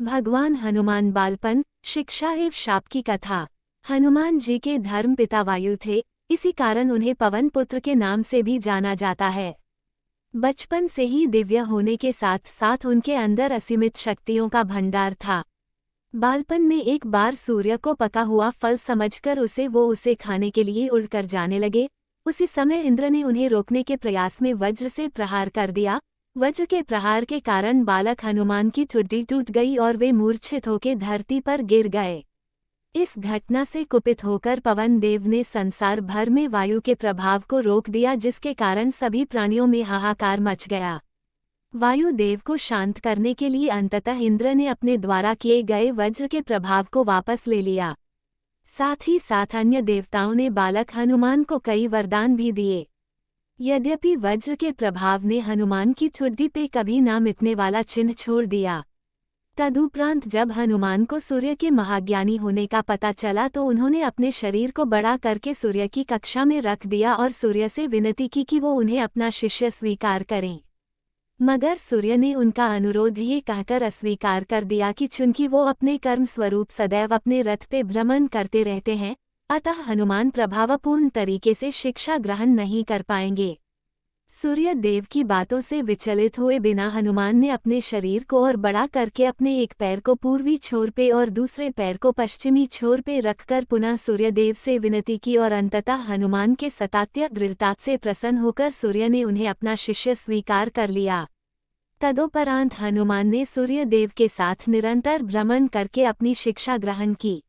भगवान हनुमान बालपन, शिक्षा एवं शाप की कथा। हनुमान जी के धर्म पिता वायु थे, इसी कारण उन्हें पवन पुत्र के नाम से भी जाना जाता है। बचपन से ही दिव्य होने के साथ साथ उनके अंदर असीमित शक्तियों का भंडार था। बालपन में एक बार सूर्य को पका हुआ फल समझकर उसे खाने के लिए उड़कर जाने लगे। उसी समय इंद्र ने उन्हें रोकने के प्रयास में वज्र से प्रहार कर दिया। वज्र के प्रहार के कारण बालक हनुमान की ठुड्डी टूट गई और वे मूर्छित होकर धरती पर गिर गए। इस घटना से कुपित होकर पवन देव ने संसार भर में वायु के प्रभाव को रोक दिया, जिसके कारण सभी प्राणियों में हाहाकार मच गया। वायु देव को शांत करने के लिए अंततः इंद्र ने अपने द्वारा किए गए वज्र के प्रभाव को वापस ले लिया। साथ ही साथ अन्य देवताओं ने बालक हनुमान को कई वरदान भी दिए। यद्यपि वज्र के प्रभाव ने हनुमान की ठुड्डी पे कभी ना मिटने वाला चिन्ह छोड़ दिया। तदुपरांत जब हनुमान को सूर्य के महाज्ञानी होने का पता चला तो उन्होंने अपने शरीर को बड़ा करके सूर्य की कक्षा में रख दिया और सूर्य से विनती की कि वो उन्हें अपना शिष्य स्वीकार करें। मगर सूर्य ने उनका अनुरोध ये कहकर अस्वीकार कर दिया कि चूंकि वो अपने कर्म स्वरूप सदैव अपने रथ पे भ्रमण करते रहते हैं, अतः हनुमान प्रभावपूर्ण तरीके से शिक्षा ग्रहण नहीं कर पाएंगे। सूर्य देव की बातों से विचलित हुए बिना हनुमान ने अपने शरीर को और बड़ा करके अपने एक पैर को पूर्वी छोर पे और दूसरे पैर को पश्चिमी छोर पे रखकर पुनः सूर्य देव से विनती की और अंततः हनुमान के सतात्य दृढ़ता से प्रसन्न होकर सूर्य ने उन्हें अपना शिष्य स्वीकार कर लिया। तदोपरांत हनुमान ने सूर्य देव के साथ निरंतर भ्रमण करके अपनी शिक्षा ग्रहण की।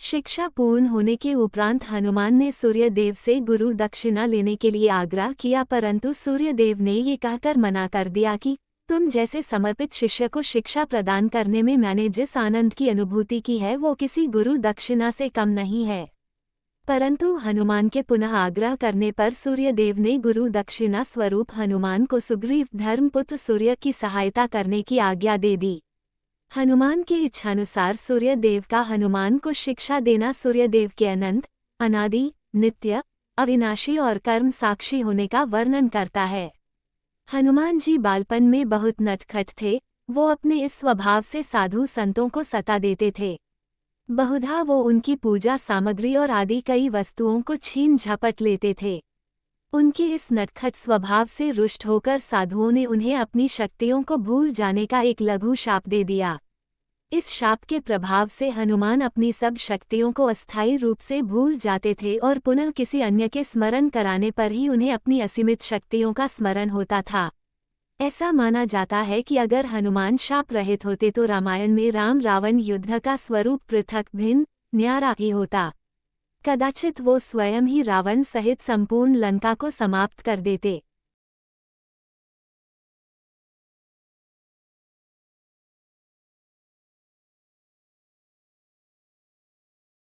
शिक्षा पूर्ण होने के उपरांत हनुमान ने सूर्य देव से गुरु दक्षिणा लेने के लिए आग्रह किया, परंतु सूर्य देव ने ये कहकर मना कर दिया कि तुम जैसे समर्पित शिष्य को शिक्षा प्रदान करने में मैंने जिस आनंद की अनुभूति की है वो किसी गुरु दक्षिणा से कम नहीं है। परंतु हनुमान के पुनः आग्रह करने पर सूर्य देव ने गुरु दक्षिणा स्वरूप हनुमान को सुग्रीव धर्मपुत्र सूर्य की सहायता करने की आज्ञा दे दी। हनुमान की इच्छानुसार सूर्य देव का हनुमान को शिक्षा देना सूर्य देव के अनंत, अनादि, नित्य, अविनाशी और कर्म साक्षी होने का वर्णन करता है। हनुमान जी बालपन में बहुत नटखट थे। वो अपने इस स्वभाव से साधु संतों को सता देते थे। बहुधा वो उनकी पूजा सामग्री और आदि कई वस्तुओं को छीन झपट लेते थे। उनके इस नटखट स्वभाव से रुष्ट होकर साधुओं ने उन्हें अपनी शक्तियों को भूल जाने का एक लघु शाप दे दिया। इस शाप के प्रभाव से हनुमान अपनी सब शक्तियों को अस्थायी रूप से भूल जाते थे और पुनः किसी अन्य के स्मरण कराने पर ही उन्हें अपनी असीमित शक्तियों का स्मरण होता था। ऐसा माना जाता है कि अगर हनुमान शाप रहित होते तो रामायण में राम रावण युद्ध का स्वरूप पृथक भिन्न न्यारा ही होता। कदाचित वो स्वयं ही रावण सहित संपूर्ण लंका को समाप्त कर देते।